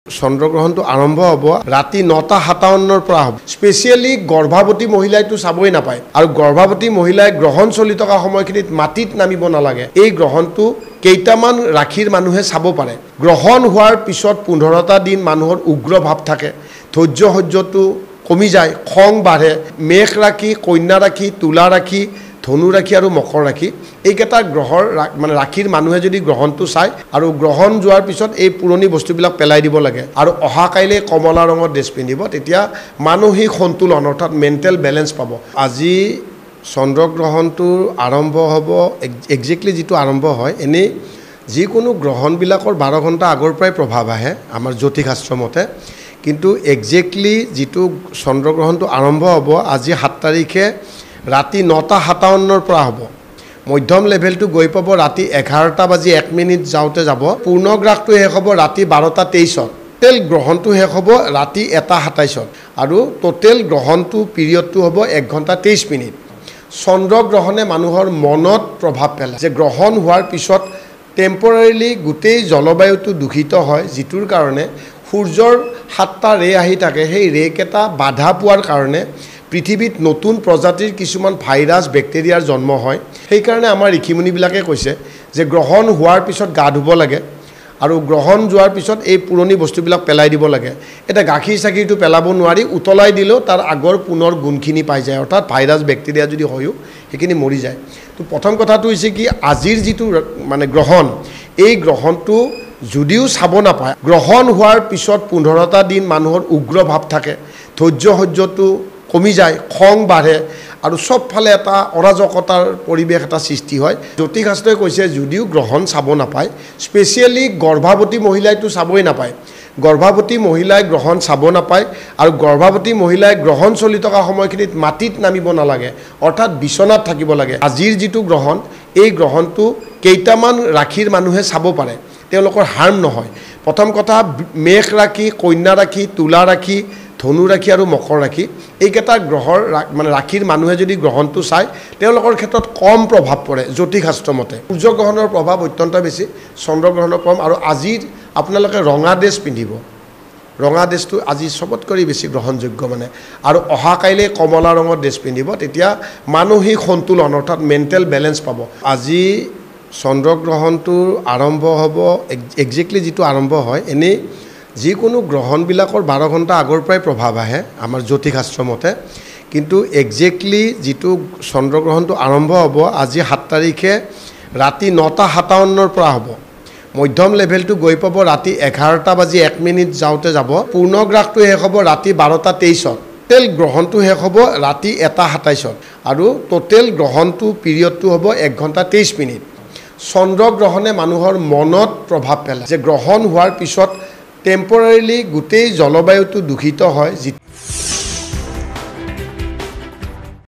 চন্দ্ৰগ্ৰহণটো আৰম্ভ হ'ব ৰাতি ৯:৫৭ৰ পৰা হ'ব। স্পেচিয়েলি গৰ্ভৱতী মহিলাইটো চাবই নাপায় আৰু গৰ্ভৱতী মহিলাই গ্ৰহণ চলি থকা সময়খিনিত মাটিত নামিব নালাগে। এই গ্ৰহণটো কেইটামান ৰাশিৰ মানুহে চাব পাৰে। গ্ৰহণ হোৱাৰ পিছত ১৫টা দিন মানুহৰ উগ্ৰ ভাৱ থাকে, ধৈৰ্য সহ্যটো কমি যায়, খং বাঢ়ে। মেষ ৰাশি, কন্যা ৰাশি, তুলা ৰাশি, ধনু ৰাশি আৰু মকৰ ৰাশি এইকেইটা গ্ৰহৰ ৰাশিৰ মানুহে যদি গ্ৰহণটো চায় আৰু গ্ৰহণ যোৱাৰ পিছত এই পুৰণি বস্তুবিলাক পেলাই দিব লাগে আৰু অহা কাইলৈ কমলা ৰঙৰ ড্ৰেছ পিন্ধিব, তেতিয়া মানসিক সন্তুলন অৰ্থাৎ মেণ্টেল বেলেঞ্চ পাব। আজি চন্দ্ৰগ্ৰহণটো আৰম্ভ হ'ব, একজেক্টলি যিটো আৰম্ভ হয়, এনেই যিকোনো গ্ৰহণবিলাকৰ ১২ ঘণ্টা আগৰ পৰাই প্ৰভাৱ আহে আমাৰ জ্যোতিষশাস্ত্ৰ মতে, কিন্তু একজেক্টলি যিটো চন্দ্ৰগ্ৰহণটো আৰম্ভ হ'ব আজি ৭ তাৰিখে ৰাতি ৯:৫৭ৰ পৰা হ'ব। মধ্যম লেভেলটো গৈ পাব ৰাতি 11:01 যাওঁতে যাব। পূৰ্ণগ্ৰাসটো শেষ হ'ব ৰাতি 12:23। টোটেল গ্ৰহণটো শেষ হ'ব ৰাতি 1:27 আৰু টোটেল গ্ৰহণটো পিৰিয়ডটো হ'ব 1 ঘণ্টা 23 মিনিট। চন্দ্ৰগ্ৰহণে মানুহৰ মনত প্ৰভাৱ পেলায় যে গ্ৰহণ হোৱাৰ পিছত টেম্পৰাৰীলি গোটেই জলবায়ুটো দূষিত হয়, যিটোৰ কাৰণে সূৰ্যৰ 7টা ৰে আহি থাকে। সেই ৰেকেইটা বাধা পোৱাৰ কাৰণে পৃথিৱীত নতুন প্ৰজাতিৰ কিছুমান ভাইৰাছ বেক্টেৰিয়াৰ জন্ম হয়। সেইকাৰণে আমাৰ ঋষিমুনিবিলাকে কৈছে যে গ্ৰহণ হোৱাৰ পিছত গা ধুব লাগে আৰু গ্ৰহণ যোৱাৰ পিছত এই পুৰণি বস্তুবিলাক পেলাই দিব লাগে। এটা গাখীৰ চাখীৰটো পেলাব নোৱাৰি, উতলাই দিলেও তাৰ আগৰ পুনৰ গুণখিনি পাই যায়, অৰ্থাৎ ভাইৰাছ বেক্টেৰিয়া যদি হয়ও সেইখিনি মৰি যায়। তো প্ৰথম কথাটো হৈছে কি, আজিৰ যিটো গ্ৰহণ, এই গ্ৰহণটো যদিও চাব নাপায়, গ্ৰহণ হোৱাৰ পিছত 15টা দিন মানুহৰ উগ্ৰ ভাৱ থাকে, ধৈৰ্য সহ্যটো কমি যায়, খং বাঢ়ে আৰু চবফালে এটা অৰাজকতাৰ পৰিৱেশ এটা সৃষ্টি হয়। জ্যোতিষশাস্ত্ৰই কৈছে যদিও গ্ৰহণ চাব নাপায়, স্পেচিয়েলি গৰ্ভৱতী মহিলাইটো চাবই নাপায়। গৰ্ভৱতী মহিলাই গ্ৰহণ চাব নাপায় আৰু গৰ্ভৱতী মহিলাই গ্ৰহণ চলি থকা সময়খিনিত মাটিত নামিব নালাগে, অৰ্থাৎ বিচনাত থাকিব লাগে। আজিৰ যিটো গ্ৰহণ, এই গ্ৰহণটো কেইটামান ৰাশিৰ মানুহে চাব পাৰে, তেওঁলোকৰ হাৰ্ম নহয়। প্ৰথম কথা, মেষ ৰাশি, কন্যা ৰাশি, তুলা ৰাশি, ধনু ৰাশি আৰু মকৰ ৰাশি এইকেইটা গ্ৰহৰ ৰাশিৰ মানুহে যদি গ্ৰহণটো চায় তেওঁলোকৰ ক্ষেত্ৰত কম প্ৰভাৱ পৰে জ্যোতিষশাস্ত্ৰ মতে। সূৰ্যগ্ৰহণৰ প্ৰভাৱ অত্যন্ত বেছি, চন্দ্ৰগ্ৰহণৰ কম। আৰু আজিৰ আপোনালোকে ৰঙা ড্ৰেছ পিন্ধিব, ৰঙা ড্ৰেছটো আজি চবতকৈ বেছি গ্ৰহণযোগ্য আৰু অহা কাইলৈ কমলা ৰঙৰ ড্ৰেছ পিন্ধিব, তেতিয়া মানসিক সন্তুলন অৰ্থাৎ মেণ্টেল বেলেঞ্চ পাব। আজি চন্দ্ৰগ্ৰহণটো আৰম্ভ হ'ব, একজেক্টলি যিটো আৰম্ভ হয়, এনেই যিকোনো গ্ৰহণবিলাকৰ 12 ঘণ্টা আগৰ পৰাই প্ৰভাৱ আহে আমাৰ জ্যোতিষশাস্ত্ৰ মতে, কিন্তু একজেক্টলি যিটো চন্দ্ৰগ্ৰহণটো আৰম্ভ হ'ব আজি 7 তাৰিখে ৰাতি 9:57ৰ পৰা হ'ব। মধ্যম লেভেলটো গৈ পাব ৰাতি 11:01 যাওঁতে যাব। পূৰ্ণগ্ৰাসটো শেষ হ'ব ৰাতি 12:23। টোটেল গ্ৰহণটো শেষ হ'ব ৰাতি 1:27 আৰু টোটেল গ্ৰহণটো পিৰিয়ডটো হ'ব 1 ঘণ্টা 23 মিনিট। চন্দ্ৰগ্ৰহণে মানুহৰ মনত প্ৰভাৱ পেলায় যে গ্ৰহণ হোৱাৰ পিছত টেম্পৰাৰীলি গোটেই জলবায়ুটো দূষিত হয়,